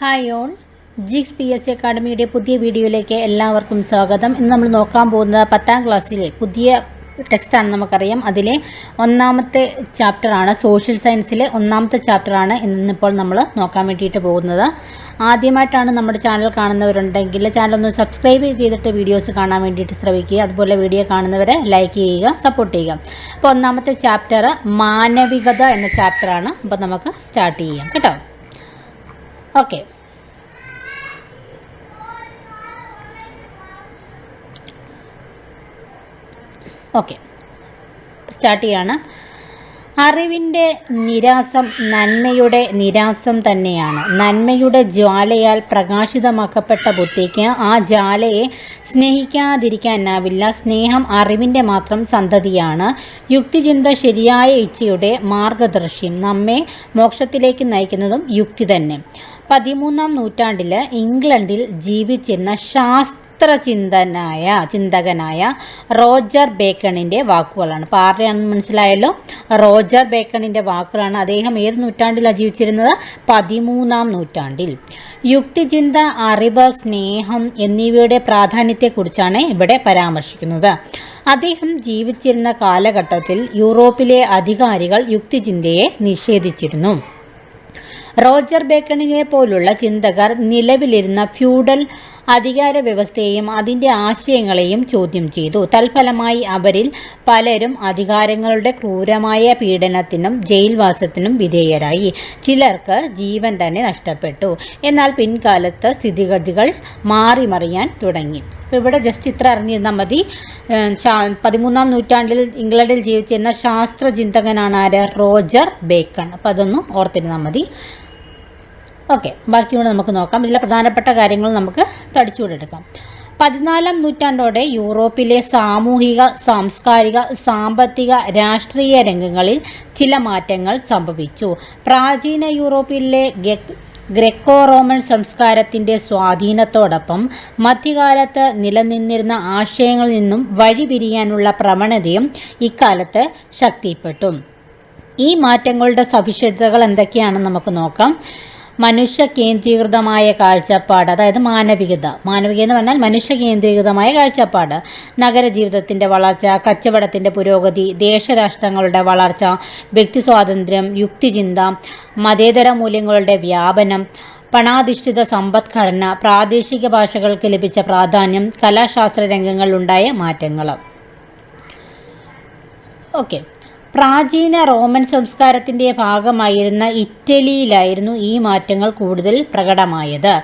Hi all, ജിക്സ് P S C അക്കാഡമിയുടെ പുതിയ വീഡിയോയിലേക്ക് എല്ലാവർക്കും സ്വാഗതം. ഇന്ന് നമ്മൾ നോക്കാൻ പോകുന്നത് 10ാം ക്ലാസ്സിലെ പുതിയ ടെക്സ്റ്റാണ്. നമുക്കറിയാം, അതിലെ ഒന്നാമത്തെ ചാപ്റ്ററാണ്, സോഷ്യൽ സയൻസിലെ ഒന്നാമത്തെ ചാപ്റ്ററാണ് ഇന്നിപ്പോൾ നമ്മൾ നോക്കാൻ വേണ്ടിയിട്ട് പോകുന്നത്. ആദ്യമായിട്ടാണ് നമ്മുടെ ചാനൽ കാണുന്നവരുണ്ടെങ്കിൽ ചാനൽ ഒന്ന് സബ്സ്ക്രൈബ് ചെയ്തിട്ട് വീഡിയോസ് കാണാൻ വേണ്ടിയിട്ട് ശ്രമിക്കുക. അതുപോലെ വീഡിയോ കാണുന്നവരെ ലൈക്ക് ചെയ്യുക, സപ്പോർട്ട് ചെയ്യുക. അപ്പോൾ ഒന്നാമത്തെ ചാപ്റ്റർ മാനവികത എന്ന ചാപ്റ്ററാണ്. അപ്പോൾ നമുക്ക് സ്റ്റാർട്ട് ചെയ്യാം കേട്ടോ. ഓക്കെ, സ്റ്റാർട്ട് ചെയ്യാണ്. അറിവിൻ്റെ നിരാസം നന്മയുടെ നിരാസം തന്നെയാണ്. നന്മയുടെ ജ്വാലയാൽ പ്രകാശിതമാക്കപ്പെട്ട ബുദ്ധിക്ക് ആ ജ്വാലയെ സ്നേഹിക്കാതിരിക്കാനാവില്ല. സ്നേഹം അറിവിൻ്റെ മാത്രം സന്തതിയാണ്. യുക്തിചിന്ത ശരിയായ ഇച്ഛയുടെ മാർഗദർശിയും നമ്മെ മോക്ഷത്തിലേക്ക് നയിക്കുന്നതും യുക്തി തന്നെ. 13ാം നൂറ്റാണ്ടിൽ ഇംഗ്ലണ്ടിൽ ജീവിച്ചിരുന്ന ചിന്തകനായ റോജർ ബേക്കണിൻ്റെ വാക്കുകളാണ്. അപ്പോൾ ആരുടെയാണെന്ന് മനസ്സിലായല്ലോ, റോജർ ബേക്കണിൻ്റെ വാക്കുകളാണ്. അദ്ദേഹം ഏത് നൂറ്റാണ്ടിലാണ് ജീവിച്ചിരുന്നത്? 13ാം നൂറ്റാണ്ടിൽ. യുക്തിചിന്ത, അറിവ്, സ്നേഹം എന്നിവയുടെ പ്രാധാന്യത്തെക്കുറിച്ചാണ് ഇവിടെ പരാമർശിക്കുന്നത്. അദ്ദേഹം ജീവിച്ചിരുന്ന കാലഘട്ടത്തിൽ യൂറോപ്പിലെ അധികാരികൾ യുക്തിചിന്തയെ നിഷേധിച്ചിരുന്നു. റോജർ ബേക്കണിനെ പോലുള്ള ചിന്തകർ നിലവിലിരുന്ന ഫ്യൂഡൽ അധികാര വ്യവസ്ഥയെയും അതിൻ്റെ ആശയങ്ങളെയും ചോദ്യം ചെയ്തു. തൽഫലമായി അവരിൽ പലരും അധികാരങ്ങളുടെ ക്രൂരമായ പീഡനത്തിനും ജയിൽവാസത്തിനും വിധേയരായി. ചിലർക്ക് ജീവൻ തന്നെ നഷ്ടപ്പെട്ടു. എന്നാൽ പിൻകാലത്ത് സ്ഥിതിഗതികൾ മാറിമറിയാൻ തുടങ്ങി. അപ്പോൾ ഇവിടെ ജസ്റ്റ് ഇത്ര അറിഞ്ഞിരുന്നാൽ മതി. 13ാം നൂറ്റാണ്ടിൽ ഇംഗ്ലണ്ടിൽ ജീവിച്ചിരുന്ന ശാസ്ത്രചിന്തകനാണ് ആര്? Roger bacon. അപ്പോൾ അതൊന്ന് ഓർത്തിരുന്നാൽ മതി. ഓക്കെ, ബാക്കിയോട് നമുക്ക് നോക്കാം. ഇതിലെ പ്രധാനപ്പെട്ട കാര്യങ്ങൾ നമുക്ക് പഠിച്ചുകൊണ്ടെടുക്കാം. 14ാം നൂറ്റാണ്ടോടെ യൂറോപ്പിലെ സാമൂഹിക, സാംസ്കാരിക, സാമ്പത്തിക, രാഷ്ട്രീയ രംഗങ്ങളിൽ ചില മാറ്റങ്ങൾ സംഭവിച്ചു. പ്രാചീന യൂറോപ്പിലെ ഗ്രെക്കോ റോമൻ സംസ്കാരത്തിൻ്റെ സ്വാധീനത്തോടൊപ്പം മധ്യകാലത്ത് നിലനിന്നിരുന്ന ആശയങ്ങളിൽ നിന്നും വഴിപിരിയാനുള്ള പ്രവണതയും ഇക്കാലത്ത് ശക്തിപ്പെട്ടു. ഈ മാറ്റങ്ങളുടെ സവിശേഷതകൾ എന്തൊക്കെയാണെന്ന് നമുക്ക് നോക്കാം. മനുഷ്യ കേന്ദ്രീകൃതമായ കാഴ്ചപ്പാട്, അതായത് മാനവികത എന്ന് പറഞ്ഞാൽ മനുഷ്യ കേന്ദ്രീകൃതമായ കാഴ്ചപ്പാട്. നഗരജീവിതത്തിൻ്റെ വളർച്ച, കച്ചവടത്തിൻ്റെ പുരോഗതി, ദേശരാഷ്ട്രങ്ങളുടെ വളർച്ച, വ്യക്തി സ്വാതന്ത്ര്യം, യുക്തിചിന്ത, മതേതര മൂല്യങ്ങളുടെ വ്യാപനം, പണാധിഷ്ഠിത സമ്പദ്ഘടന, പ്രാദേശിക ഭാഷകൾക്ക് ലഭിച്ച പ്രാധാന്യം, കലാശാസ്ത്ര രംഗങ്ങളിലുണ്ടായ മാറ്റങ്ങൾ. ഓക്കെ, പ്രാചീന റോമൻ സംസ്കാരത്തിൻ്റെ ഭാഗമായിരുന്ന ഇറ്റലിയിലായിരുന്നു ഈ മാറ്റങ്ങൾ കൂടുതൽ പ്രകടമായത്.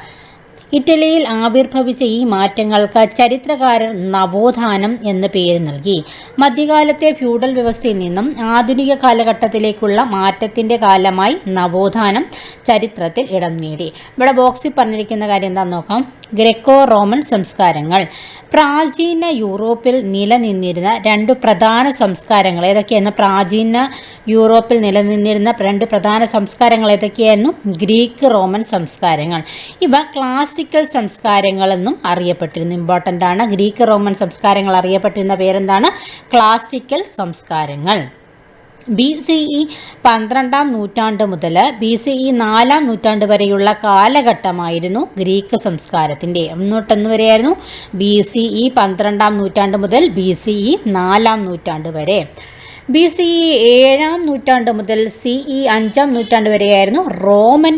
ഇറ്റലിയിൽ ആവിർഭവിച്ച ഈ മാറ്റങ്ങൾക്ക് ചരിത്രകാരൻ നവോത്ഥാനം എന്ന് പേര് നൽകി. മധ്യകാലത്തെ ഫ്യൂഡൽ വ്യവസ്ഥയിൽ നിന്നും ആധുനിക കാലഘട്ടത്തിലേക്കുള്ള മാറ്റത്തിൻ്റെ കാലമായി നവോത്ഥാനം ചരിത്രത്തിൽ ഇടം നേടി. ഇവിടെ ബോക്സിൽ പറഞ്ഞിരിക്കുന്ന കാര്യം എന്താണെന്ന് നോക്കാം. ഗ്രെക്കോ റോമൻ സംസ്കാരങ്ങൾ. പ്രാചീന യൂറോപ്പിൽ നിലനിന്നിരുന്ന രണ്ട് പ്രധാന സംസ്കാരങ്ങൾ ഏതൊക്കെയായിരുന്നു? പ്രാചീന യൂറോപ്പിൽ നിലനിന്നിരുന്ന രണ്ട് പ്രധാന സംസ്കാരങ്ങൾ ഏതൊക്കെയായിരുന്നു? ഗ്രീക്ക്, റോമൻ സംസ്കാരങ്ങൾ. ഇവ ക്ലാസിക്കൽ സംസ്കാരങ്ങളെന്നും അറിയപ്പെട്ടിരുന്നു. ഇമ്പോർട്ടൻ്റ് ആണ്. ഗ്രീക്ക്, റോമൻ സംസ്കാരങ്ങൾ അറിയപ്പെട്ടിരുന്ന പേരെന്താണ്? ക്ലാസിക്കൽ സംസ്കാരങ്ങൾ. BCE 12ാം നൂറ്റാണ്ട് മുതൽ BCE 4ാം നൂറ്റാണ്ട് വരെയുള്ള കാലഘട്ടമായിരുന്നു ഗ്രീക്ക് സംസ്കാരത്തിൻ്റെ. എന്നോട്ടെന്ന് വരെയായിരുന്നു? BCE 12ാം നൂറ്റാണ്ട് മുതൽ BCE 4ാം നൂറ്റാണ്ട് വരെ. BCE 7ാം നൂറ്റാണ്ട് മുതൽ CE 5ാം നൂറ്റാണ്ട് വരെയായിരുന്നു റോമൻ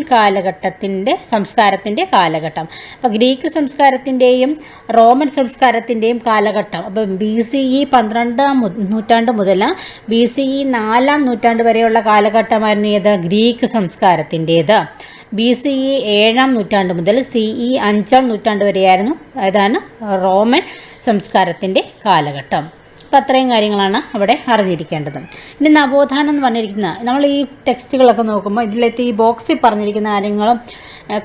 സംസ്കാരത്തിൻ്റെ കാലഘട്ടം. അപ്പോൾ ഗ്രീക്ക് സംസ്കാരത്തിൻ്റെയും റോമൻ സംസ്കാരത്തിൻ്റെയും കാലഘട്ടം. അപ്പോൾ BCE 12ാം നൂറ്റാണ്ട് മുതൽ BCE 4ാം നൂറ്റാണ്ട് വരെയുള്ള കാലഘട്ടമായിരുന്നു ഏത്? ഗ്രീക്ക് സംസ്കാരത്തിൻ്റേത്. BCE 7ാം നൂറ്റാണ്ട് മുതൽ CE 5ാം നൂറ്റാണ്ട് വരെയായിരുന്നു ഏതാണ്? റോമൻ സംസ്കാരത്തിൻ്റെ കാലഘട്ടം. അപ്പോൾ അത്രയും കാര്യങ്ങളാണ് അവിടെ അറിഞ്ഞിരിക്കേണ്ടത്. ഇനി നവോത്ഥാനം എന്ന് പറഞ്ഞിരിക്കുന്നത്, നമ്മൾ ഈ ടെക്സ്റ്റുകളൊക്കെ നോക്കുമ്പോൾ ഇതിലത്തെ ഈ ബോക്സിൽ പറഞ്ഞിരിക്കുന്ന കാര്യങ്ങളും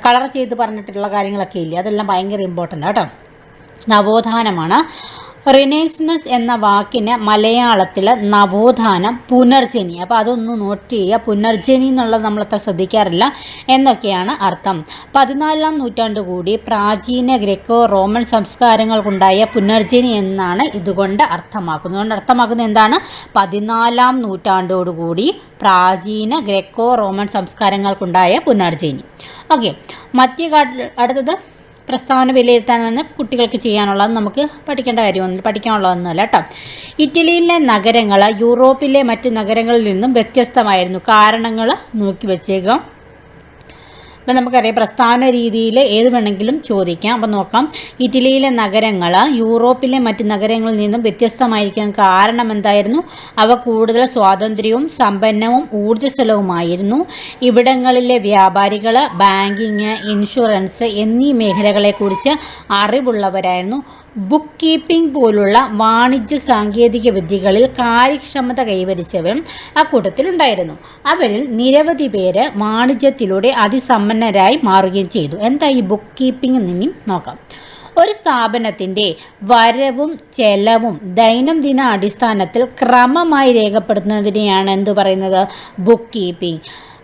കളർ ചെയ്ത് പറഞ്ഞിട്ടുള്ള കാര്യങ്ങളൊക്കെ ഇല്ലേ, അതെല്ലാം ഭയങ്കര ഇമ്പോർട്ടൻ്റ് കേട്ടോ. നവോത്ഥാനമാണ്. റിനൈസ്നസ് എന്ന വാക്കിന് മലയാളത്തിൽ നവോത്ഥാനം, പുനർജനി. അപ്പോൾ അതൊന്ന് നോട്ട് ചെയ്യുക. പുനർജനി എന്നുള്ളത് നമ്മളത്ര ശ്രദ്ധിക്കാറില്ല എന്നൊക്കെയാണ് അർത്ഥം. 14-ാം നൂറ്റാണ്ട് കൂടി പ്രാചീന ഗ്രീക്കോ റോമൻ സംസ്കാരങ്ങൾക്കുണ്ടായ പുനർജനി എന്നാണ് ഇതുകൊണ്ട് അർത്ഥമാക്കുന്നത്. എന്താണ്? 14-ാം നൂറ്റാണ്ടോടുകൂടി പ്രാചീന ഗ്രേക്കോ റോമൻ സംസ്കാരങ്ങൾക്കുണ്ടായ പുനർജനി. ഓക്കെ, അടുത്തത് പ്രസ്താവന വിലയിരുത്താൻ കുട്ടികൾക്ക് ചെയ്യാനുള്ളത് നമുക്ക് പഠിക്കാനുള്ളതൊന്നുമല്ല കേട്ടോ. ഇറ്റലിയിലെ നഗരങ്ങൾ യൂറോപ്പിലെ മറ്റ് നഗരങ്ങളിൽ നിന്നും വ്യത്യസ്തമായിരുന്നു. കാരണങ്ങൾ നോക്കി വെച്ചേക്കാം. അപ്പം നമുക്കറിയാം, പ്രസ്ഥാന രീതിയിൽ ഏത് വേണമെങ്കിലും ചോദിക്കാം. അപ്പം നോക്കാം. ഇറ്റലിയിലെ നഗരങ്ങൾ യൂറോപ്പിലെ മറ്റ് നഗരങ്ങളിൽ നിന്നും വ്യത്യസ്തമായിരിക്കാൻ കാരണം എന്തായിരുന്നു? അവ കൂടുതൽ സ്വാതന്ത്ര്യവും സമ്പന്നവും ഊർജ്ജസ്വലവുമായിരുന്നു. ഇവിടങ്ങളിലെ വ്യാപാരികൾ ബാങ്കിങ്, ഇൻഷുറൻസ് എന്നീ മേഖലകളെക്കുറിച്ച് അറിവുള്ളവരായിരുന്നു. ബുക്ക് കീപ്പിംഗ് പോലുള്ള വാണിജ്യ സാങ്കേതിക വിദ്യകളിൽ കാര്യക്ഷമത കൈവരിച്ചവരും അക്കൂട്ടത്തിലുണ്ടായിരുന്നു. അവരിൽ നിരവധി പേര് വാണിജ്യത്തിലൂടെ അതിസമ്പന്നരായി മാറുകയും ചെയ്തു. എന്താ ഈ ബുക്ക് കീപ്പിംഗ് എന്ന് നോക്കാം. ഒരു സ്ഥാപനത്തിൻ്റെ വരവും ചെലവും ദൈനംദിന അടിസ്ഥാനത്തിൽ ക്രമമായി രേഖപ്പെടുത്തുന്നതിനെയാണ് എന്ത് പറയുന്നത്? Book keeping.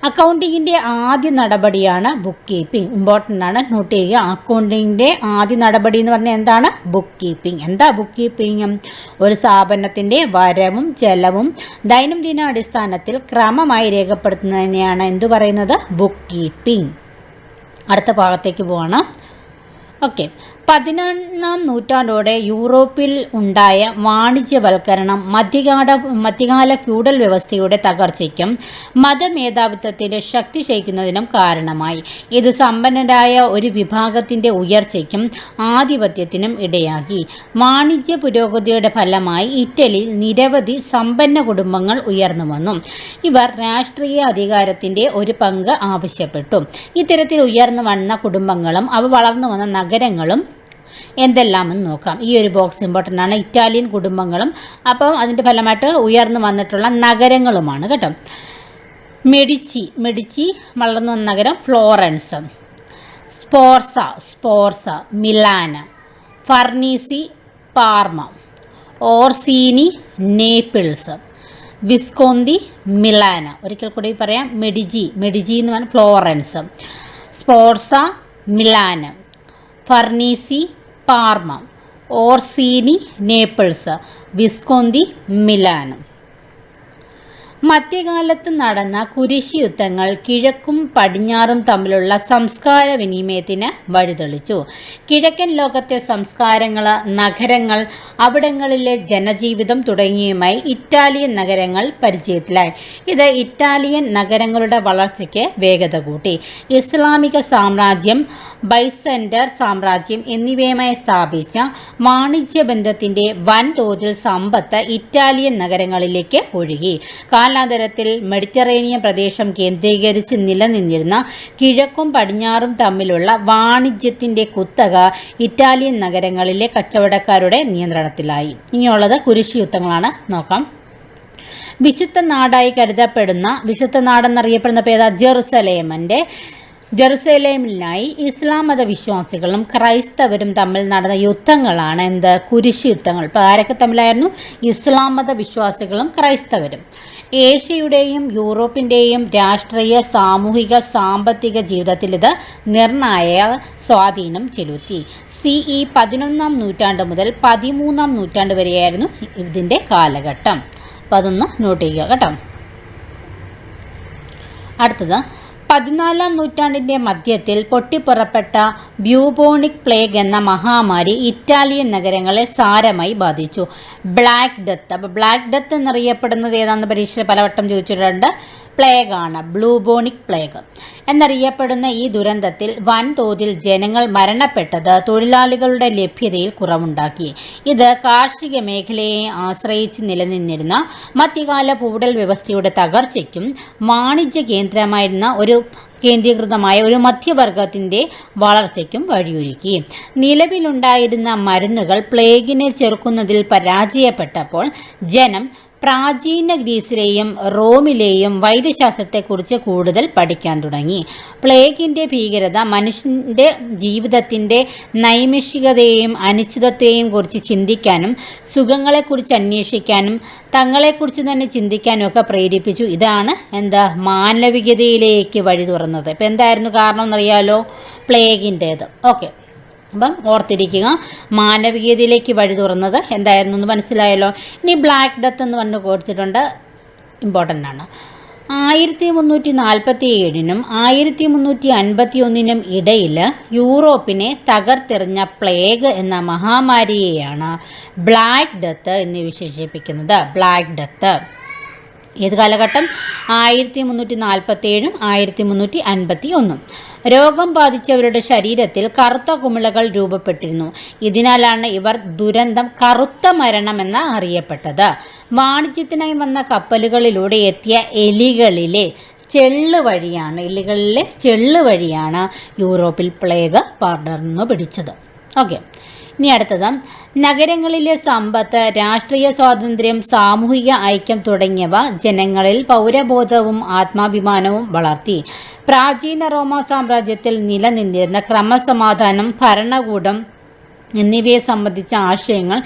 അക്കൗണ്ടിങ്ങിൻ്റെ ആദ്യ നടപടിയാണ് ബുക്ക് കീപ്പിംഗ്. ഇമ്പോർട്ടൻ്റ് ആണ്, നോട്ട് ചെയ്യുക. അക്കൗണ്ടിങ്ങിൻ്റെ ആദ്യ നടപടി എന്ന് പറഞ്ഞാൽ എന്താണ്? Book keeping. എന്താ ബുക്ക് കീപ്പിംഗ്? ഒരു സ്ഥാപനത്തിൻ്റെ വരവും ചെലവും ദൈനംദിന അടിസ്ഥാനത്തിൽ ക്രമമായി രേഖപ്പെടുത്തുന്നതിനെയാണ് എന്ത് പറയുന്നത്? Book keeping. അടുത്ത ഭാഗത്തേക്ക് പോവാണ്. ഓക്കെ, 11-ാം നൂറ്റാണ്ടോടെ യൂറോപ്പിൽ ഉണ്ടായ വാണിജ്യവൽക്കരണം മധ്യകാല ഫ്യൂഡൽ വ്യവസ്ഥയുടെ തകർച്ചയ്ക്കും മതമേധാവിത്വത്തിൻ്റെ ശക്തി ക്ഷയിക്കുന്നതിനും കാരണമായി. ഇത് സമ്പന്നരായ ഒരു വിഭാഗത്തിൻ്റെ ഉയർച്ചയ്ക്കും ആധിപത്യത്തിനും ഇടയാക്കി. വാണിജ്യ പുരോഗതിയുടെ ഫലമായി ഇറ്റലിയിൽ നിരവധി സമ്പന്ന കുടുംബങ്ങൾ ഉയർന്നു വന്നു. ഇവർ രാഷ്ട്രീയ അധികാരത്തിൻ്റെ ഒരു പങ്ക് ആവശ്യപ്പെട്ടു. ഇത്തരത്തിൽ ഉയർന്നു വന്ന കുടുംബങ്ങളും അവ വളർന്നു വന്ന നഗരങ്ങളും എന്തെല്ലാമെന്ന് നോക്കാം. ഈ ഒരു ബോക്സ് ഇമ്പോർട്ടൻ്റ് ആണ്. ഇറ്റാലിയൻ കുടുംബങ്ങളും അപ്പം അതിൻ്റെ ഫലമായിട്ട് ഉയർന്നു വന്നിട്ടുള്ള നഗരങ്ങളുമാണ് കേട്ടോ. മെഡിച്ചി വളർന്നു വന്ന നഗരം Florence. Sforza Milan. Farnese Parma. Orsini Naples. Visconti Milan. ഒരിക്കൽ കൂടി പറയാം. മെഡിജി എന്ന് പറഞ്ഞാൽ Florence. Sforza Milan. Farnese Parma. Orsini Naples. Visconti Milan. മധ്യകാലത്ത് നടന്ന കുരിശ് യുദ്ധങ്ങൾ കിഴക്കും പടിഞ്ഞാറും തമ്മിലുള്ള സംസ്കാര വിനിമയത്തിന് വഴിതെളിച്ചു. കിഴക്കൻ ലോകത്തെ സംസ്കാരങ്ങൾ, നഗരങ്ങൾ, അവിടങ്ങളിലെ ജനജീവിതം തുടങ്ങിയവയുമായി ഇറ്റാലിയൻ നഗരങ്ങൾ പരിചയത്തിലായി. ഇത് ഇറ്റാലിയൻ നഗരങ്ങളുടെ വളർച്ചയ്ക്ക് വേഗത കൂട്ടി. ഇസ്ലാമിക സാമ്രാജ്യം, ബൈസൻ്റർ സാമ്രാജ്യം എന്നിവയുമായി സ്ഥാപിച്ച വാണിജ്യബന്ധത്തിൻ്റെ വൻതോതിൽ സമ്പത്ത് ഇറ്റാലിയൻ നഗരങ്ങളിലേക്ക് ഒഴുകി. കാലാന്തരത്തിൽ മെഡിറ്ററേനിയൻ പ്രദേശം കേന്ദ്രീകരിച്ച് നിലനിന്നിരുന്ന കിഴക്കും പടിഞ്ഞാറും തമ്മിലുള്ള വാണിജ്യത്തിൻ്റെ കുത്തക ഇറ്റാലിയൻ നഗരങ്ങളിലെ കച്ചവടക്കാരുടെ നിയന്ത്രണത്തിലായി. ഇനിയുള്ളത് കുരിശ് യുദ്ധങ്ങളാണ്, നോക്കാം. വിശുദ്ധ നാടായി കരുതപ്പെടുന്ന, വിശുദ്ധ നാടെന്നറിയപ്പെടുന്ന പേര് ജെറുസലേമിനായി ഇസ്ലാം മതവിശ്വാസികളും ക്രൈസ്തവരും തമ്മിൽ നടന്ന യുദ്ധങ്ങളാണ് കുരിശ് യുദ്ധങ്ങൾ. ഇപ്പോൾ ആരൊക്കെ തമ്മിലായിരുന്നു? ഇസ്ലാം മതവിശ്വാസികളും ക്രൈസ്തവരും. ഏഷ്യയുടെയും യൂറോപ്പിൻ്റെയും രാഷ്ട്രീയ, സാമൂഹിക, സാമ്പത്തിക ജീവിതത്തിൽ ഇത് നിർണായക സ്വാധീനം ചെലുത്തി. CE 11-ാം നൂറ്റാണ്ട് മുതൽ 13-ാം നൂറ്റാണ്ട് വരെയായിരുന്നു ഇതിൻ്റെ കാലഘട്ടം. അപ്പോൾ അതൊന്ന് നോട്ട് ചെയ്യുക കേട്ടോ. അടുത്തത് 14-ാം നൂറ്റാണ്ടിൻ്റെ മധ്യത്തിൽ പൊട്ടിപ്പുറപ്പെട്ട ബ്യൂബോണിക് പ്ലേഗ് എന്ന മഹാമാരി ഇറ്റാലിയൻ നഗരങ്ങളെ സാരമായി ബാധിച്ചു. Black death. അപ്പോൾ ബ്ലാക്ക് ഡെത്ത് എന്നറിയപ്പെടുന്നത് ഏതാണെന്ന് പരീക്ഷയിൽ പലവട്ടം ചോദിച്ചിട്ടുണ്ട്. പ്ലേഗാണ്, ബ്ലൂബോണിക് പ്ലേഗ് എന്നറിയപ്പെടുന്ന ഈ ദുരന്തത്തിൽ വൻതോതിൽ ജനങ്ങൾ മരണപ്പെട്ടത് തൊഴിലാളികളുടെ ലഭ്യതയിൽ കുറവുണ്ടാക്കി. ഇത് കാർഷിക മേഖലയെ ആശ്രയിച്ച് നിലനിന്നിരുന്ന മധ്യകാല ഫ്യൂഡൽ വ്യവസ്ഥയുടെ തകർച്ചയ്ക്കും വാണിജ്യ കേന്ദ്രീകൃതമായ ഒരു മധ്യവർഗത്തിൻ്റെ വളർച്ചയ്ക്കും വഴിയൊരുക്കി. നിലവിലുണ്ടായിരുന്ന മരുന്നുകൾ പ്ലേഗിനെ ചെറുക്കുന്നതിൽ പരാജയപ്പെട്ടപ്പോൾ ജനം പ്രാചീന ഗ്രീസിലെയും റോമിലെയും വൈദ്യശാസ്ത്രത്തെക്കുറിച്ച് കൂടുതൽ പഠിക്കാൻ തുടങ്ങി. പ്ലേഗിൻ്റെ ഭീകരത മനുഷ്യൻ്റെ ജീവിതത്തിൻ്റെ നൈമിഷികതയെയും അനിശ്ചിതത്വത്തെയും കുറിച്ച് ചിന്തിക്കാനും സുഖങ്ങളെക്കുറിച്ച് അന്വേഷിക്കാനും തങ്ങളെക്കുറിച്ച് തന്നെ ചിന്തിക്കാനും ഒക്കെ പ്രേരിപ്പിച്ചു. ഇതാണ് മാനവികതയിലേക്ക് വഴി തുറന്നത്. ഇപ്പം എന്തായിരുന്നു കാരണം എന്നറിയാലോ? പ്ലേഗിൻ്റേത്. ഓക്കെ, അപ്പം ഓർത്തിരിക്കുക, മാനവികതയിലേക്ക് വഴി തുറന്നത് എന്തായിരുന്നു എന്ന് മനസ്സിലായല്ലോ. ഇനി ബ്ലാക്ക് ഡെത്ത് എന്ന് പറഞ്ഞു കൊടുത്തിട്ടുണ്ട്, ഇമ്പോർട്ടൻ്റ് ആണ്. 1347-നും 1351-നും ഇടയിൽ യൂറോപ്പിനെ തകർത്തെറിഞ്ഞ പ്ലേഗ് എന്ന മഹാമാരിയെയാണ് ബ്ലാക്ക് ഡെത്ത് എന്ന് വിശേഷിപ്പിക്കുന്നത്. ബ്ലാക്ക് ഡെത്ത് ഏത് കാലഘട്ടം? 1347-ഉം 1351. രോഗം ബാധിച്ചവരുടെ ശരീരത്തിൽ കറുത്ത കുമിളകൾ രൂപപ്പെട്ടിരുന്നു. ഇതിനാലാണ് ഇവർ ദുരന്തം കറുത്ത മരണമെന്ന് അറിയപ്പെട്ടത്. വാണിജ്യത്തിനായി വന്ന കപ്പലുകളിലൂടെ എത്തിയ എലികളിലെ ചെള്ള് വഴിയാണ് യൂറോപ്പിൽ പ്ലേഗ് പടർന്നു പിടിച്ചത്. ഓക്കെ, ഇനി അടുത്തത് നഗരങ്ങളിലെ സമ്പത്ത്, രാഷ്ട്രീയ സ്വാതന്ത്ര്യം, സാമൂഹിക ഐക്യം തുടങ്ങിയവ ജനങ്ങളിൽ പൗരബോധവും ആത്മാഭിമാനവും വളർത്തി. പ്രാചീന റോമാ സാമ്രാജ്യത്തിൽ നിലനിന്നിരുന്ന ക്രമസമാധാനം, ഭരണകൂടം എന്നിവയെ സംബന്ധിച്ച ആശയങ്ങൾ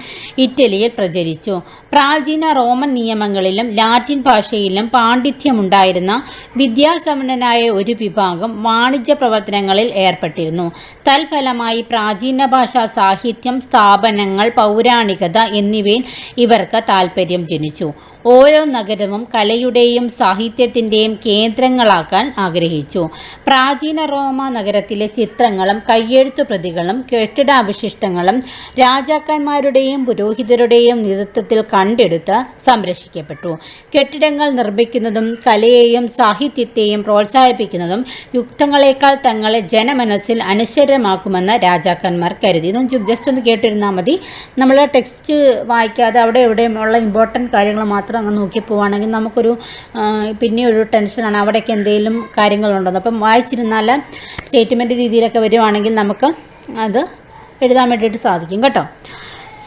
ഇറ്റലിയിൽ പ്രചരിച്ചു. പ്രാചീന റോമൻ നിയമങ്ങളിലും ലാറ്റിൻ ഭാഷയിലും പാണ്ഡിത്യമുണ്ടായിരുന്ന വിദ്യാസമ്പന്നനായ ഒരു വിഭാഗം വാണിജ്യ പ്രവർത്തനങ്ങളിൽ ഏർപ്പെട്ടിരുന്നു. തൽഫലമായി പ്രാചീന ഭാഷ, സാഹിത്യം, സ്ഥാപനങ്ങൾ, പൗരാണികത എന്നിവയിൽ ഇവർക്ക് താൽപ്പര്യം ജനിച്ചു. ഓരോ നഗരവും കലയുടെയും സാഹിത്യത്തിൻ്റെയും കേന്ദ്രങ്ങളാക്കാൻ ആഗ്രഹിച്ചു. പ്രാചീന റോമ നഗരത്തിലെ ചിത്രങ്ങളും കയ്യെഴുത്തു പ്രതികളും കെട്ടിടാവശിഷ്ടങ്ങളും രാജാക്കന്മാരുടെയും പുരോഹിതരുടെയും നേതൃത്വത്തിൽ കണ്ടെടുത്ത് സംരക്ഷിക്കപ്പെട്ടു. കെട്ടിടങ്ങൾ നിർമ്മിക്കുന്നതും കലയെയും സാഹിത്യത്തെയും പ്രോത്സാഹിപ്പിക്കുന്നതും യുക്തങ്ങളെക്കാൾ തങ്ങളെ ജനമനസ്സിൽ അനശ്വരമാക്കുമെന്ന് രാജാക്കന്മാർ കരുതി. ഇതൊന്നും ജസ്റ്റ് ഒന്ന് കേട്ടിരുന്നാൽ മതി. നമ്മൾ ടെക്സ്റ്റ് വായിക്കാതെ അവിടെ എവിടെയും ഉള്ള ഇമ്പോർട്ടൻറ്റ് കാര്യങ്ങൾ മാത്രം അങ്ങ് നോക്കി പോവുകയാണെങ്കിൽ നമുക്കൊരു പിന്നെ ഒരു ടെൻഷനാണ്, അവിടേക്ക് എന്തെങ്കിലും കാര്യങ്ങളുണ്ടെന്ന്. അപ്പം വായിച്ചിരുന്നാൽ സ്റ്റേറ്റ്മെൻറ്റ് രീതിയിലൊക്കെ വരുവാണെങ്കിൽ നമുക്ക് അത് എഴുതാൻ വേണ്ടിയിട്ട് സാധിക്കും കേട്ടോ.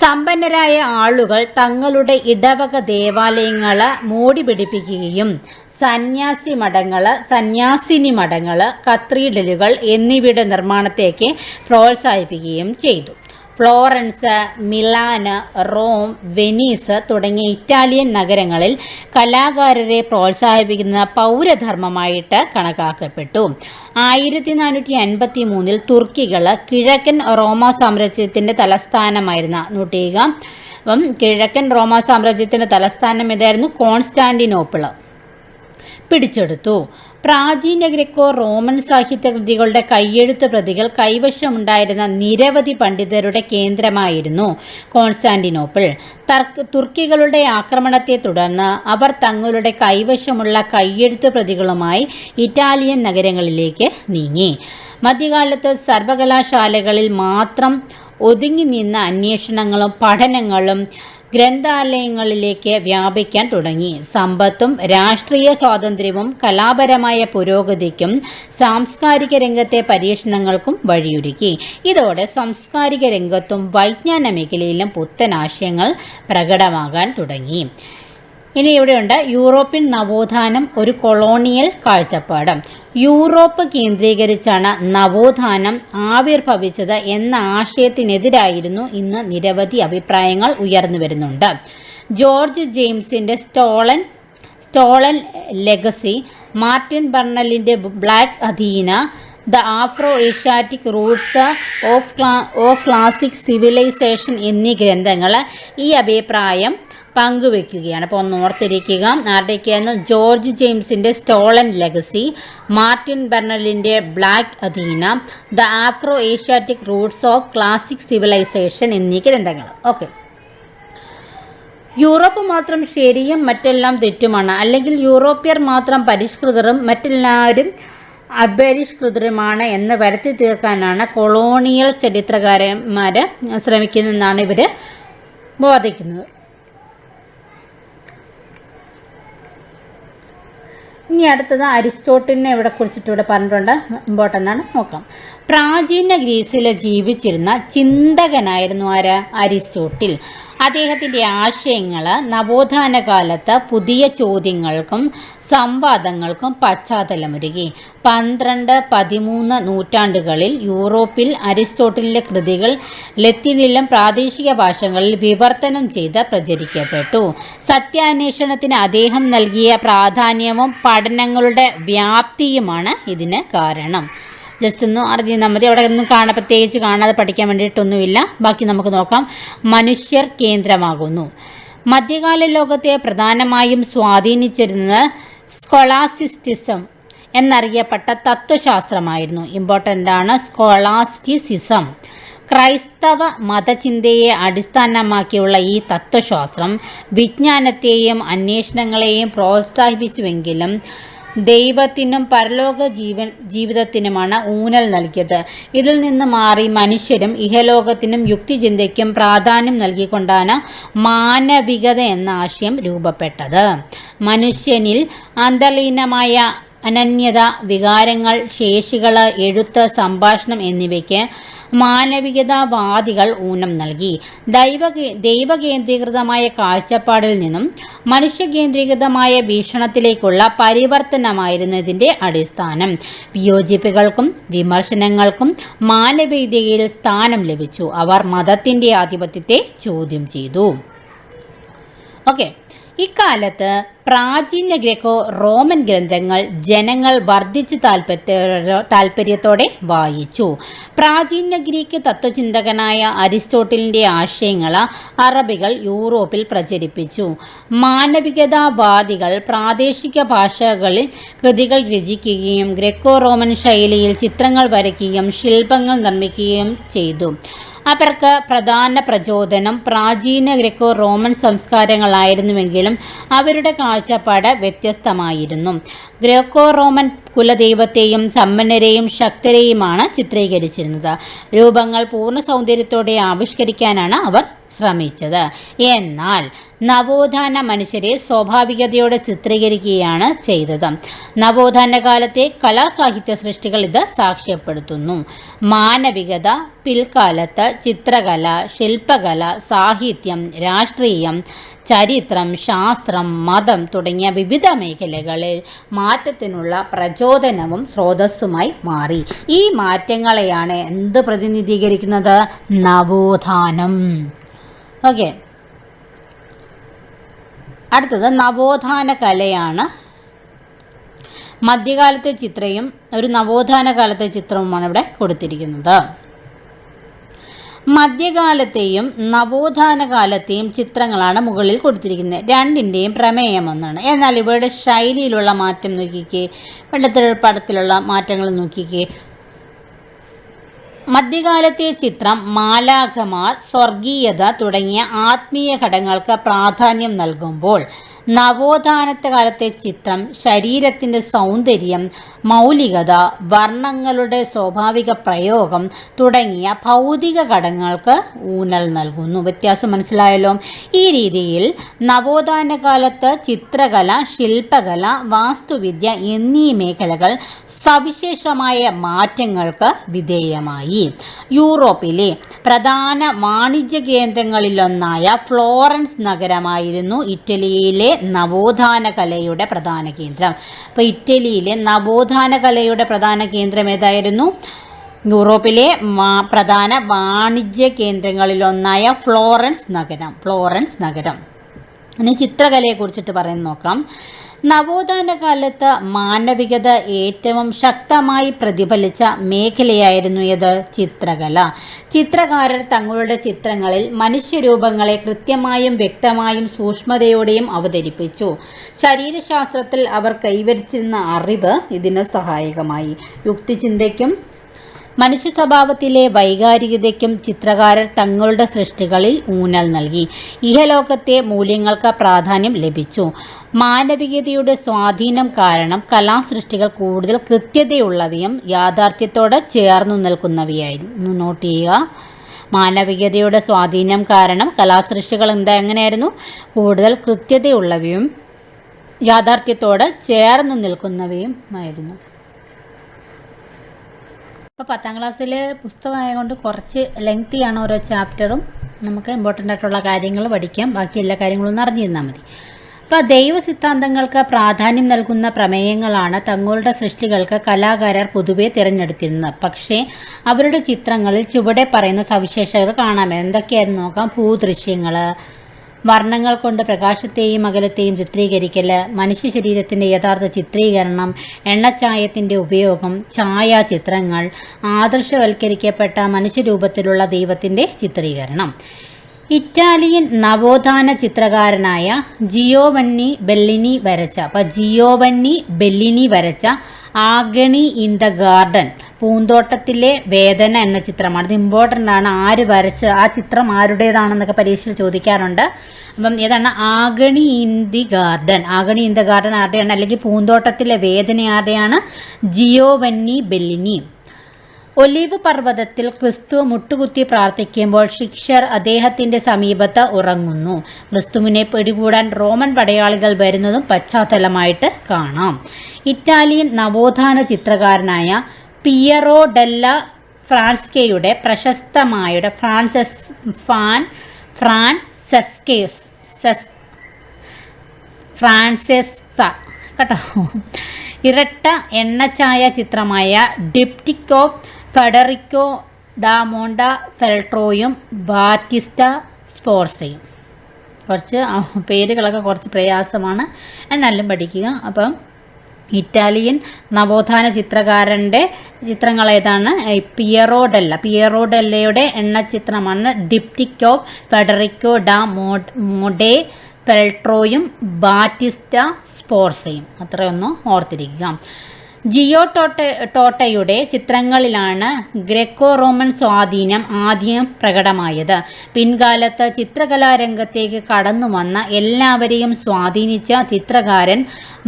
സമ്പന്നരായ ആളുകൾ തങ്ങളുടെ ഇടവക ദേവാലയങ്ങൾ മോടി പിടിപ്പിക്കുകയും സന്യാസിനി മഠങ്ങൾ, കത്തീഡ്രലുകൾ എന്നിവയുടെ നിർമ്മാണത്തേക്ക് പ്രോത്സാഹിപ്പിക്കുകയും ചെയ്തു. ഫ്ലോറൻസ്, മിലാന്, റോം, വെനീസ് തുടങ്ങിയ ഇറ്റാലിയൻ നഗരങ്ങളിൽ കലാകാരരെ പ്രോത്സാഹിപ്പിക്കുന്ന പൗരധർമ്മമായിട്ട് കണക്കാക്കപ്പെട്ടു. 1453 തുർക്കികൾ കിഴക്കൻ റോമാ സാമ്രാജ്യത്തിൻ്റെ തലസ്ഥാനമായിരുന്ന കിഴക്കൻ റോമാ സാമ്രാജ്യത്തിൻ്റെ തലസ്ഥാനം ഏതായിരുന്നു? കോൺസ്റ്റാന്റിനോപ്പിൾ പിടിച്ചെടുത്തു. പ്രാചീന ഗ്രേക്കോ റോമൻ സാഹിത്യകൃതികളുടെ കയ്യെഴുത്ത് പ്രതികൾ കൈവശമുണ്ടായിരുന്ന നിരവധി പണ്ഡിതരുടെ കേന്ദ്രമായിരുന്നു കോൺസ്റ്റാന്റിനോപ്പിൾ. തുർക്കികളുടെ ആക്രമണത്തെ തുടർന്ന് അവർ തങ്ങളുടെ കൈവശമുള്ള കയ്യെഴുത്ത് പ്രതികളുമായി ഇറ്റാലിയൻ നഗരങ്ങളിലേക്ക് നീങ്ങി. മധ്യകാലത്ത് സർവകലാശാലകളിൽ മാത്രം ഒതുങ്ങി നിന്ന അന്വേഷണങ്ങളും പഠനങ്ങളും ഗ്രന്ഥാലയങ്ങളിലേക്ക് വ്യാപിക്കാൻ തുടങ്ങി. സമ്പത്തും രാഷ്ട്രീയ സ്വാതന്ത്ര്യവും കലാപരമായ പുരോഗതിക്കും സാംസ്കാരിക രംഗത്തെ പരീക്ഷണങ്ങൾക്കും വഴിയൊരുക്കി. ഇതോടെ സാംസ്കാരിക രംഗത്തും വൈജ്ഞാന മേഖലയിലും പുത്തൻ ആശയങ്ങൾ പ്രകടമാകാൻ തുടങ്ങി. ഇനി ഇവിടെയുണ്ട് യൂറോപ്യൻ നവോത്ഥാനം ഒരു കൊളോണിയൽ കാഴ്ചപ്പാട്. യൂറോപ്പ് കേന്ദ്രീകരിച്ചാണ് നവോത്ഥാനം ആവിർഭവിച്ചത് എന്ന ആശയത്തിനെതിരായിരുന്നു ഇന്ന് നിരവധി അഭിപ്രായങ്ങൾ ഉയർന്നു വരുന്നുണ്ട്. ജോർജ് ജെയിംസിൻ്റെ സ്റ്റോളൻ ലെഗസി, മാർട്ടിൻ ബർണലിൻ്റെ black Athena, the Afro Asiatic roots of classic civilization എന്നീ ഗ്രന്ഥങ്ങൾ ഈ അഭിപ്രായം പങ്കുവെക്കുകയാണ്. അപ്പോൾ ഒന്ന് ഓർത്തിരിക്കുക, ആരുടെയൊക്കെയായിരുന്നു? ജോർജ് ജെയിംസിൻ്റെ സ്റ്റോളൻ ലെഗസി, മാർട്ടിൻ ബർണലിൻ്റെ black Athena, the Afro Asiatic roots of classic civilization എന്നീ ഗ്രന്ഥങ്ങൾ. ഓക്കെ, യൂറോപ്പ് മാത്രം ശരിയും മറ്റെല്ലാം തെറ്റുമാണ്, അല്ലെങ്കിൽ യൂറോപ്യർ മാത്രം പരിഷ്കൃതരും മറ്റെല്ലാവരും അപരിഷ്കൃതരുമാണ് എന്ന് വരുത്തി തീർക്കാനാണ് കൊളോണിയൽ ചരിത്രകാരന്മാർ ശ്രമിക്കുന്നതെന്നാണ് ഇവർ ബോധിക്കുന്നത്. ഇനി അടുത്തത് അരിസ്റ്റോട്ടിലിനെ ഇവിടെ കുറിച്ചിട്ട് ഇവിടെ പറഞ്ഞിട്ടുണ്ട്, ഇമ്പോർട്ടൻ്റ് ആണ്, നോക്കാം. പ്രാചീന ഗ്രീസിൽ ജീവിച്ചിരുന്ന ചിന്തകനായിരുന്നു ആര്? അരിസ്റ്റോട്ടിൽ. അദ്ദേഹത്തിൻ്റെ ആശയങ്ങൾ നവോത്ഥാന കാലത്ത് പുതിയ ചോദ്യങ്ങൾക്കും സംവാദങ്ങൾക്കും പശ്ചാത്തലമൊരുക്കി. 12-13 നൂറ്റാണ്ടുകളിൽ യൂറോപ്പിൽ അരിസ്റ്റോട്ടലിൻ്റെ കൃതികൾ ലത്തീനിലും പ്രാദേശിക ഭാഷകളിൽ വിവർത്തനം ചെയ്ത് പ്രചരിക്കപ്പെട്ടു. സത്യാന്വേഷണത്തിന് അദ്ദേഹം നൽകിയ പ്രാധാന്യവും പഠനങ്ങളുടെ വ്യാപ്തിയുമാണ് ഇതിന് കാരണം. ജസ്റ്റ് ഒന്ന് അറിഞ്ഞാൽ മതി. അവിടെ ഒന്നും പ്രത്യേകിച്ച് കാണാതെ പഠിക്കാൻ വേണ്ടിയിട്ടൊന്നുമില്ല. ബാക്കി നമുക്ക് നോക്കാം. മനുഷ്യർ കേന്ദ്രമാകുന്നു. മധ്യകാല ലോകത്തെ പ്രധാനമായും സ്വാധീനിച്ചിരുന്നത് സ്കോളാസ്റ്റിസിസം എന്നറിയപ്പെട്ട തത്വശാസ്ത്രമായിരുന്നു. ഇമ്പോർട്ടൻ്റ് ആണ് സ്കോളാസ്റ്റിസിസം. ക്രൈസ്തവ മതചിന്തയെ അടിസ്ഥാനമാക്കിയുള്ള ഈ തത്വശാസ്ത്രം വിജ്ഞാനത്തെയും അന്വേഷണങ്ങളെയും പ്രോത്സാഹിപ്പിച്ചുവെങ്കിലും ദൈവത്തിനും പരലോക ജീവിതത്തിനുമാണ് ഊന്നൽ നൽകിയത്. ഇതിൽ നിന്ന് മാറി മനുഷ്യരും ഇഹലോകത്തിനും യുക്തിചിന്തയ്ക്കും പ്രാധാന്യം നൽകിക്കൊണ്ടാണ് മാനവികത എന്ന ആശയം രൂപപ്പെട്ടത്. മനുഷ്യനിൽ അന്തർലീനമായ അനന്യത, വികാരങ്ങൾ, ശേഷികൾ, എഴുത്ത്, സംഭാഷണം എന്നിവയ്ക്ക് മാനവികതാവാദികൾ ഊനം നൽകി. ദൈവകേന്ദ്രീകൃതമായ കാഴ്ചപ്പാടിൽ നിന്നും മനുഷ്യകേന്ദ്രീകൃതമായ വീക്ഷണത്തിലേക്കുള്ള പരിവർത്തനമായിരുന്നു ഇതിൻ്റെ അടിസ്ഥാനം. വിയോജിപ്പുകൾക്കും വിമർശനങ്ങൾക്കും മാനവികതയിൽ സ്ഥാനം ലഭിച്ചു. അവർ മതത്തിൻ്റെ ആധിപത്യത്തെ ചോദ്യം ചെയ്തു. ഓക്കെ, ഇക്കാലത്ത് പ്രാചീന ഗ്രേക്കോ റോമൻ ഗ്രന്ഥങ്ങൾ ജനങ്ങൾ വർദ്ധിച്ച താൽപ്പര്യത്തോടെ വായിച്ചു. പ്രാചീന ഗ്രീക്ക് തത്വചിന്തകനായ അരിസ്റ്റോട്ടലിൻ്റെ ആശയങ്ങൾ അറബികൾ യൂറോപ്പിൽ പ്രചരിപ്പിച്ചു. മാനവികതാവാദികൾ പ്രാദേശിക ഭാഷകളിൽ കൃതികൾ രചിക്കുകയും ഗ്രേക്കോ റോമൻ ശൈലിയിൽ ചിത്രങ്ങൾ വരയ്ക്കുകയും ശില്പങ്ങൾ നിർമ്മിക്കുകയും ചെയ്തു. അവർക്ക് പ്രധാന പ്രചോദനം പ്രാചീന ഗ്രേക്കോ റോമൻ സംസ്കാരങ്ങളായിരുന്നുവെങ്കിലും അവരുടെ കാഴ്ചപ്പാട് വ്യത്യസ്തമായിരുന്നു. ഗ്രേക്കോ റോമൻ കുലദൈവത്തെയും സമ്പന്നരെയും ശക്തരെയുമാണ് ചിത്രീകരിച്ചിരുന്നത്. രൂപങ്ങൾ പൂർണ്ണ സൗന്ദര്യത്തോടെ ആവിഷ്കരിക്കാനാണ് അവർ ശ്രമിച്ചത്. എന്നാൽ നവോത്ഥാന മനുഷ്യരെ സ്വാഭാവികതയോടെ ചിത്രീകരിക്കുകയാണ് ചെയ്തത്. നവോത്ഥാന കാലത്തെ കലാസാഹിത്യ സൃഷ്ടികൾ ഇത് സാക്ഷ്യപ്പെടുത്തുന്നു. മാനവികത പിൽക്കാലത്ത് ചിത്രകല, ശില്പകല, സാഹിത്യം, രാഷ്ട്രീയം, ചരിത്രം, ശാസ്ത്രം, മതം തുടങ്ങിയ വിവിധ മേഖലകളിൽ മാറ്റത്തിനുള്ള പ്രചോദനവും സ്രോതസ്സുമായി മാറി. ഈ മാറ്റങ്ങളെയാണ് എന്ത് പ്രതിനിധീകരിക്കുന്നത്? നവോത്ഥാനം. ഓക്കെ, അടുത്തത് നവോത്ഥാന കലയാണ്. മധ്യകാലത്തെ ചിത്രയും ഒരു നവോത്ഥാന കാലത്തെ ചിത്രവുമാണ് ഇവിടെ കൊടുത്തിരിക്കുന്നത്. മധ്യകാലത്തെയും നവോത്ഥാന കാലത്തെയും ചിത്രങ്ങളാണ് മുകളിൽ കൊടുത്തിരിക്കുന്നത്. രണ്ടിൻ്റെയും പ്രമേയം ഒന്നാണ്. എന്നാൽ ഇവയുടെ ശൈലിയിലുള്ള മാറ്റം നോക്കിക്കേ, വെള്ളത്തിൽ പടത്തിലുള്ള മാറ്റങ്ങൾ നോക്കിക്കേ. മധ്യകാലത്തെ ചിത്രം മാലാഖമാർ, സ്വർഗീയത തുടങ്ങിയ ആത്മീയ ഘടകങ്ങൾക്ക് പ്രാധാന്യം നൽകുമ്പോൾ നവോത്ഥാനത്തെ കാലത്തെ ചിത്രം ശരീരത്തിൻ്റെ സൗന്ദര്യം, മൗലികത, വർണ്ണങ്ങളുടെ സ്വാഭാവിക പ്രയോഗം തുടങ്ങിയ ഭൗതിക ഘടകങ്ങൾക്ക് ഊന്നൽ നൽകുന്നു. വ്യത്യാസം മനസ്സിലായല്ലോ? ഈ രീതിയിൽ നവോത്ഥാന കാലത്ത് ചിത്രകല, ശില്പകല, വാസ്തുവിദ്യ എന്നീ മേഖലകൾ സവിശേഷമായ മാറ്റങ്ങൾക്ക് വിധേയമായി. യൂറോപ്പിലെ പ്രധാന വാണിജ്യ കേന്ദ്രങ്ങളിലൊന്നായ ഫ്ലോറൻസ് നഗരമായിരുന്നു ഇറ്റലിയിലെ നവോത്ഥാന കലയുടെ പ്രധാന കേന്ദ്രം. അപ്പോൾ ഇറ്റലിയിലെ നവോത്ഥാന കലയുടെ പ്രധാന കേന്ദ്രം ഏതായിരുന്നു? യൂറോപ്പിലെ പ്രധാന വാണിജ്യ കേന്ദ്രങ്ങളിലൊന്നായ ഫ്ലോറൻസ് നഗരം. ഇനി ചിത്രകലയെക്കുറിച്ചിട്ട് പറയുന്നത് നോക്കാം. നവോത്ഥാന കാലത്ത് മാനവികത ഏറ്റവും ശക്തമായി പ്രതിഫലിച്ച മേഖലയായിരുന്നു ഇത് ചിത്രകല. ചിത്രകാരർ തങ്ങളുടെ ചിത്രങ്ങളിൽ മനുഷ്യരൂപങ്ങളെ കൃത്യമായും വ്യക്തമായും സൂക്ഷ്മതയോടെയും അവതരിപ്പിച്ചു. ശരീരശാസ്ത്രത്തിൽ അവർ കൈവരിച്ചിരുന്ന അറിവ് ഇതിന് സഹായകമായി. യുക്തിചിന്തയ്ക്കും മനുഷ്യ സ്വഭാവത്തിലെ വൈകാരികതയ്ക്കും ചിത്രകാരർ തങ്ങളുടെ സൃഷ്ടികളിൽ ഊന്നൽ നൽകി. ഇഹലോകത്തെ മൂല്യങ്ങൾക്ക് പ്രാധാന്യം ലഭിച്ചു. മാനവികതയുടെ സ്വാധീനം കാരണം കലാസൃഷ്ടികൾ കൂടുതൽ കൃത്യതയുള്ളവയും യാഥാർത്ഥ്യത്തോട് ചേർന്നു നിൽക്കുന്നവയായിരുന്നു. നോട്ട് ചെയ്യുക, മാനവികതയുടെ സ്വാധീനം കാരണം കലാസൃഷ്ടികൾ എങ്ങനെയായിരുന്നു? കൂടുതൽ കൃത്യതയുള്ളവയും യാഥാർത്ഥ്യത്തോട് ചേർന്നു നിൽക്കുന്നവയും ആയിരുന്നു. ഇപ്പോൾ 10ാം ക്ലാസ്സിലെ പുസ്തകമായതുകൊണ്ട് കുറച്ച് ലെങ്തിയാണ് ഓരോ ചാപ്റ്ററും. നമുക്ക് ഇമ്പോർട്ടൻ്റ് ആയിട്ടുള്ള കാര്യങ്ങൾ പഠിക്കാം, ബാക്കി എല്ലാ കാര്യങ്ങളും ഒന്ന് അറിഞ്ഞിരുന്നാൽ മതി. അപ്പോൾ ദൈവ സിദ്ധാന്തങ്ങൾക്ക് പ്രാധാന്യം നൽകുന്ന പ്രമേയങ്ങളാണ് തങ്ങളുടെ സൃഷ്ടികൾക്ക് കലാകാരർ പൊതുവെ തിരഞ്ഞെടുത്തിരുന്നത്. പക്ഷേ അവരുടെ ചിത്രങ്ങളിൽ ചുവടെ പറയുന്ന സവിശേഷതകൾ കാണാം. എന്തൊക്കെയായിരുന്നു നോക്കാം. ഭൂദൃശ്യങ്ങൾ, വർണ്ണങ്ങൾ കൊണ്ട് പ്രകാശത്തെയും അകലത്തെയും ചിത്രീകരിക്കൽ, മനുഷ്യ ശരീരത്തിൻ്റെ യഥാർത്ഥ ചിത്രീകരണം, എണ്ണച്ചായത്തിൻ്റെ ഉപയോഗം, ഛായാചിത്രങ്ങൾ, ആദർശവൽക്കരിക്കപ്പെട്ട മനുഷ്യരൂപത്തിലുള്ള ദൈവത്തിൻ്റെ ചിത്രീകരണം. ഇറ്റാലിയൻ നവോത്ഥാന ചിത്രകാരനായ ജിയോവന്നി ബെല്ലിനി വരച്ച ആഗണി ഇൻ ദ ഗാർഡൻ, പൂന്തോട്ടത്തിലെ വേദന എന്ന ചിത്രമാണ്. ഇത് ഇമ്പോർട്ടൻ്റ് ആണ്. ആര് വരച്ച ആ ചിത്രം ആരുടേതാണെന്നൊക്കെ പരീക്ഷയിൽ ചോദിക്കാറുണ്ട്. അപ്പം ഏതാണ് ആഗണി ഇൻ ദ ഗാർഡൻ ആരുടെയാണ്, അല്ലെങ്കിൽ പൂന്തോട്ടത്തിലെ വേദന ആരുടെയാണ്? ജിയോവന്നി ബെല്ലിനി. ഒലീവ് പർവ്വതത്തിൽ ക്രിസ്തു മുട്ടുകുത്തി പ്രാർത്ഥിക്കുമ്പോൾ ശിഷ്യർ അദ്ദേഹത്തിൻ്റെ സമീപത്ത് ഉറങ്ങുന്നു. ക്രിസ്തുവിനെ പിടികൂടാൻ റോമൻ പടയാളികൾ വരുന്നതും പശ്ചാത്തലമായിട്ട് കാണാം. ഇറ്റാലിയൻ നവോത്ഥാന ചിത്രകാരനായ പിയറോ ഡെല്ല ഫ്രാൻസ്കയുടെ പ്രശസ്തമായ ഇരട്ട എണ്ണച്ചായ ചിത്രമായ ഡിപ്റ്റിക് ഓഫ് ഫെഡറിക്കോ ഡാ മോണ്ട ഫെൽട്രോയും ബാറ്റിസ്റ്റ സ്പോർസയും. കുറച്ച് പേരുകളൊക്കെ കുറച്ച് പ്രയാസമാണ്, എന്നാലും പഠിക്കുക. അപ്പം ഇറ്റാലിയൻ നവോത്ഥാന ചിത്രകാരൻ്റെ ചിത്രങ്ങൾ ഏതാണ്? പിയറോ ഡെല്ലയുടെ എണ്ണച്ചിത്രമാണ് ഡിപ്റ്റിക് ഓഫ് ഫെഡറിക്കോ ഡാ മോണ്ടെ ഫെൽട്രോയും ബാറ്റിസ്റ്റ സ്പോർസയും. അത്രയൊന്നും ഓർത്തിരിക്കുക. ജിയോ ടോട്ടയുടെ ചിത്രങ്ങളിലാണ് ഗ്രേക്കോ റോമൻ സ്വാധീനം ആദ്യം പ്രകടമായത്. പിൻകാലത്ത് ചിത്രകലാരംഗത്തേക്ക് കടന്നു വന്ന എല്ലാവരെയും സ്വാധീനിച്ച ചിത്രകാരൻ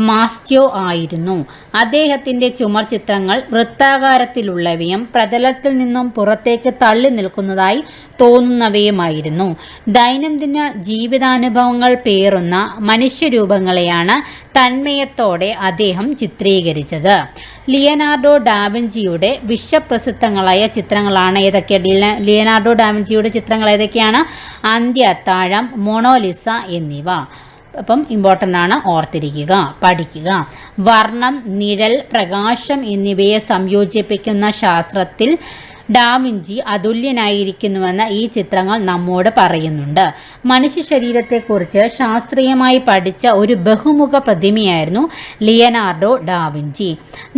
മാസ്റ്റിയോ ആയിരുന്നു. അദ്ദേഹത്തിൻ്റെ ചുമർ ചിത്രങ്ങൾ വൃത്താകാരത്തിലുള്ളവയും പ്രതലത്തിൽ നിന്നും പുറത്തേക്ക് തള്ളി നിൽക്കുന്നതായി തോന്നുന്നവയുമായിരുന്നു. ദൈനംദിന ജീവിതാനുഭവങ്ങൾ പേറുന്ന മനുഷ്യരൂപങ്ങളെയാണ് തന്മയത്തോടെ അദ്ദേഹം ചിത്രീകരിച്ചത്. ലിയനാർഡോ ഡാവിഞ്ചിയുടെ വിശ്വപ്രസിദ്ധങ്ങളായ ചിത്രങ്ങളാണ് ഏതൊക്കെ? ലിയനാർഡോ ഡാവിഞ്ചിയുടെ ചിത്രങ്ങൾ ഏതൊക്കെയാണ്? അന്ത്യ അത്താഴം, മൊണോലിസ എന്നിവ. അപ്പം ഇമ്പോർട്ടൻ്റ് ആണ്, ഓർത്തിരിക്കുക, പഠിക്കുക. വർണ്ണം, നിഴൽ, പ്രകാശം എന്നിവയെ സംയോജിപ്പിക്കുന്ന ശാസ്ത്രത്തിൽ ഡാവിഞ്ചി അതുല്യനായിരിക്കുന്നുവെന്ന് ഈ ചിത്രങ്ങൾ നമ്മോട് പറയുന്നുണ്ട്. മനുഷ്യ ശരീരത്തെക്കുറിച്ച് ശാസ്ത്രീയമായി പഠിച്ച ഒരു ബഹുമുഖ പ്രതിമയായിരുന്നു ലിയനാർഡോ ഡാവിഞ്ചി.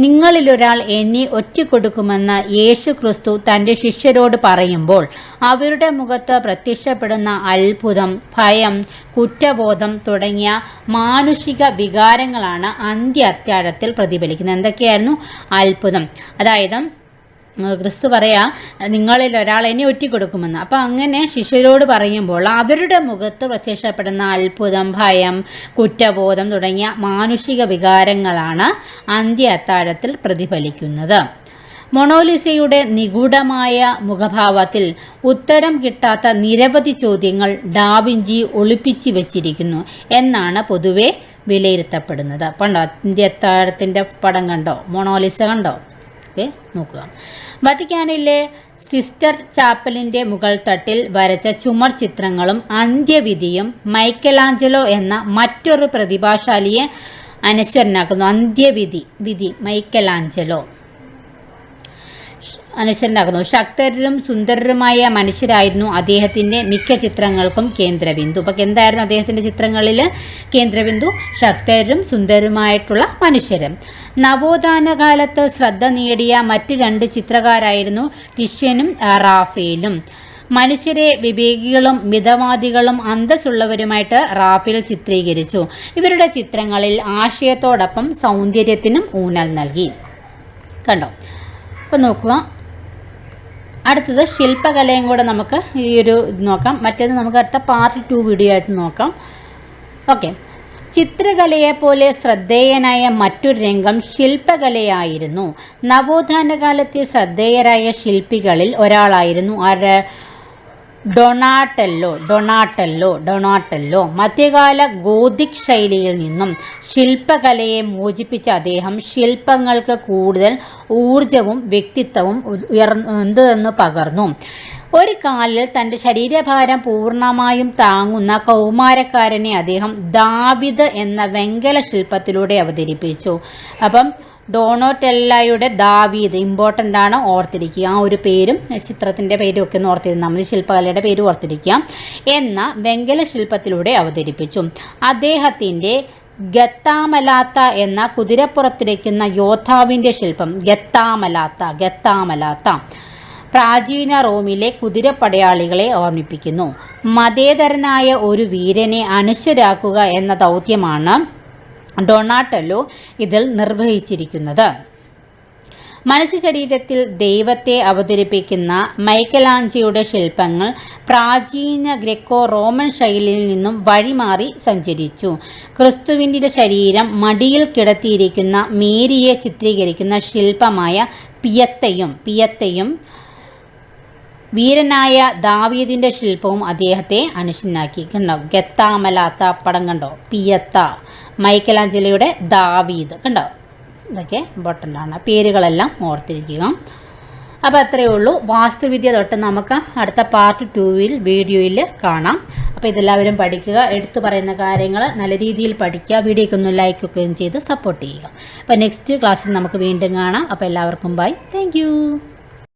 നിങ്ങളിലൊരാൾ എന്നെ ഒറ്റിക്കൊടുക്കുമെന്ന് യേശു ക്രിസ്തു തൻ്റെ ശിഷ്യരോട് പറയുമ്പോൾ അവരുടെ മുഖത്ത് പ്രത്യക്ഷപ്പെടുന്ന അത്ഭുതം, ഭയം, കുറ്റബോധം തുടങ്ങിയ മാനുഷിക വികാരങ്ങളാണ് അന്ത്യ അത്താഴത്തിൽ പ്രതിഫലിക്കുന്നത്. എന്തൊക്കെയായിരുന്നു? അത്ഭുതം. അതായത് ക്രിസ്തു പറയാ നിങ്ങളിൽ ഒരാൾ എന്നെ ഒറ്റിക്കൊടുക്കുമെന്ന്. അപ്പം അങ്ങനെ ശിഷ്യരോട് പറയുമ്പോൾ അവരുടെ മുഖത്ത് പ്രത്യക്ഷപ്പെടുന്ന അത്ഭുതം, ഭയം, കുറ്റബോധം തുടങ്ങിയ മാനുഷിക വികാരങ്ങളാണ് അന്ത്യ അത്താഴത്തിൽ പ്രതിഫലിക്കുന്നത്. മൊണോലിസയുടെ നിഗൂഢമായ മുഖഭാവത്തിൽ ഉത്തരം കിട്ടാത്ത നിരവധി ചോദ്യങ്ങൾ ഡാവിഞ്ചി ഒളിപ്പിച്ചു വച്ചിരിക്കുന്നു എന്നാണ് പൊതുവെ വിലയിരുത്തപ്പെടുന്നത്. കണ്ടോ അന്ത്യ അത്താഴത്തിൻ്റെ പടം കണ്ടോ? മൊണോലിസ കണ്ടോ? നോക്കുക. വത്തിക്കാനിലെ സിസ്റ്റർ ചാപ്പലിൻ്റെ മുകൾ തട്ടിൽ വരച്ച ചുമർ ചിത്രങ്ങളും അന്ത്യവിധിയും മൈക്കലാഞ്ചലോ എന്ന മറ്റൊരു പ്രതിഭാശാലിയെ അനശ്വരനാക്കുന്നു. അന്ത്യവിധി മൈക്കലാഞ്ചലോ അനുസരണമാക്കുന്നു. ശക്തരും സുന്ദരരുമായ മനുഷ്യരായിരുന്നു അദ്ദേഹത്തിൻ്റെ മിക്ക ചിത്രങ്ങൾക്കും കേന്ദ്രബിന്ദു. അപ്പം എന്തായിരുന്നു അദ്ദേഹത്തിൻ്റെ ചിത്രങ്ങളിൽ കേന്ദ്രബിന്ദു? ശക്തരും സുന്ദരരുമായിട്ടുള്ള മനുഷ്യരും. നവോത്ഥാന കാലത്ത് ശ്രദ്ധ നേടിയ മറ്റ് രണ്ട് ചിത്രകാരായിരുന്നു ടിഷ്യനും റാഫേലും. മനുഷ്യരെ വിവേകികളും മിതവാദികളും അന്തസ്സുള്ളവരുമായിട്ട് റാഫേൽ ചിത്രീകരിച്ചു. ഇവരുടെ ചിത്രങ്ങളിൽ ആശയത്തോടൊപ്പം സൗന്ദര്യത്തിനും ഊന്നൽ നൽകി. കണ്ടോ? അപ്പോൾ നോക്കുക. അടുത്തത് ശില്പകലയും കൂടെ നമുക്ക് ഈ ഒരു നോക്കാം. മറ്റേത് നമുക്ക് അടുത്ത പാർട്ട് 2 വീഡിയോ ആയിട്ട് നോക്കാം. ഓക്കെ. ചിത്രകലയെപ്പോലെ ശ്രദ്ധേയനായ മറ്റൊരു രംഗം ശില്പകലയായിരുന്നു. നവോത്ഥാന കാലത്തെ ശ്രദ്ധേയരായ ശില്പികളിൽ ഒരാളായിരുന്നു ഡൊണാട്ടെല്ലോ. മധ്യകാല ഗോതിക് ശൈലിയിൽ നിന്നും ശില്പകലയെ മോചിപ്പിച്ച അദ്ദേഹം ശില്പങ്ങൾക്ക് കൂടുതൽ ഊർജവും വ്യക്തിത്വവും ഉയർന്നു പകർന്നു. ഒരു കാലിൽ തൻ്റെ ശരീരഭാരം പൂർണ്ണമായും താങ്ങുന്ന കൗമാരക്കാരനെ അദ്ദേഹം ദാവീദ് എന്ന വെങ്കല ശില്പത്തിലൂടെ അവതരിപ്പിച്ചു. അപ്പം ഡോണോറ്റെല്ലയുടെ ദാവീദ് ഇമ്പോർട്ടൻ്റ് ആണ്, ഓർത്തിരിക്കുക. ആ ഒരു പേരും ചിത്രത്തിൻ്റെ പേരും ഒക്കെ ഒന്ന് ഓർത്തിരുന്നാൽ മതി, ശില്പകലയുടെ പേര് ഓർത്തിരിക്കുക. എന്ന വെങ്കല ശില്പത്തിലൂടെ അവതരിപ്പിച്ചു. അദ്ദേഹത്തിൻ്റെ ഗത്താമലാത്ത എന്ന കുതിരപ്പുറത്തിരിക്കുന്ന യോദ്ധാവിൻ്റെ ശില്പം ഗത്താമലാത്ത പ്രാചീന റോമിലെ കുതിരപ്പടയാളികളെ ഓർമ്മിപ്പിക്കുന്നു. മതേതരനായ ഒരു വീരനെ അനുശ്വരാക്കുക എന്ന ദൗത്യമാണ് ഡൊണാറ്റല്ലോ ഇതിൽ നിർവഹിച്ചിരിക്കുന്നത്. മനുഷ്യ ശരീരത്തിൽ ദൈവത്തെ അവതരിപ്പിക്കുന്ന മൈക്കലാഞ്ചിയുടെ ശില്പങ്ങൾ പ്രാചീന ഗ്രേക്കോ റോമൻ ശൈലിയിൽ നിന്നും വഴിമാറി സഞ്ചരിച്ചു. ക്രിസ്തുവിൻ്റെ ശരീരം മടിയിൽ കിടത്തിയിരിക്കുന്ന മേരിയെ ചിത്രീകരിക്കുന്ന ശില്പമായ പിയത്തയും വീരനായ ദാവീദിൻ്റെ ശില്പവും അദ്ദേഹത്തെ അനുഷ്യനാക്കി. കണ്ടോ, ഗത്താമലാത്ത പടം കണ്ടോ, പിയത്ത, മൈക്കലാഞ്ചലോയുടെ ദാവീദ് കണ്ടോ. ഇതൊക്കെ ഇമ്പോർട്ടൻ്റാണ്, പേരുകളെല്ലാം ഓർത്തിരിക്കുക. അപ്പോൾ അത്രയേ ഉള്ളൂ. വാസ്തുവിദ്യ തൊട്ട് നമുക്ക് അടുത്ത പാർട്ട് 2 വീഡിയോയിൽ കാണാം. അപ്പോൾ ഇതെല്ലാവരും പഠിക്കുക, എടുത്തു പറയുന്ന കാര്യങ്ങൾ നല്ല രീതിയിൽ പഠിക്കുക, വീഡിയോയ്ക്ക് ഒന്ന് ലൈക്കൊക്കെയും ചെയ്ത് സപ്പോർട്ട് ചെയ്യുക. അപ്പോൾ നെക്സ്റ്റ് ക്ലാസ്സിൽ നമുക്ക് വീണ്ടും കാണാം. അപ്പോൾ എല്ലാവർക്കും ബൈ, താങ്ക്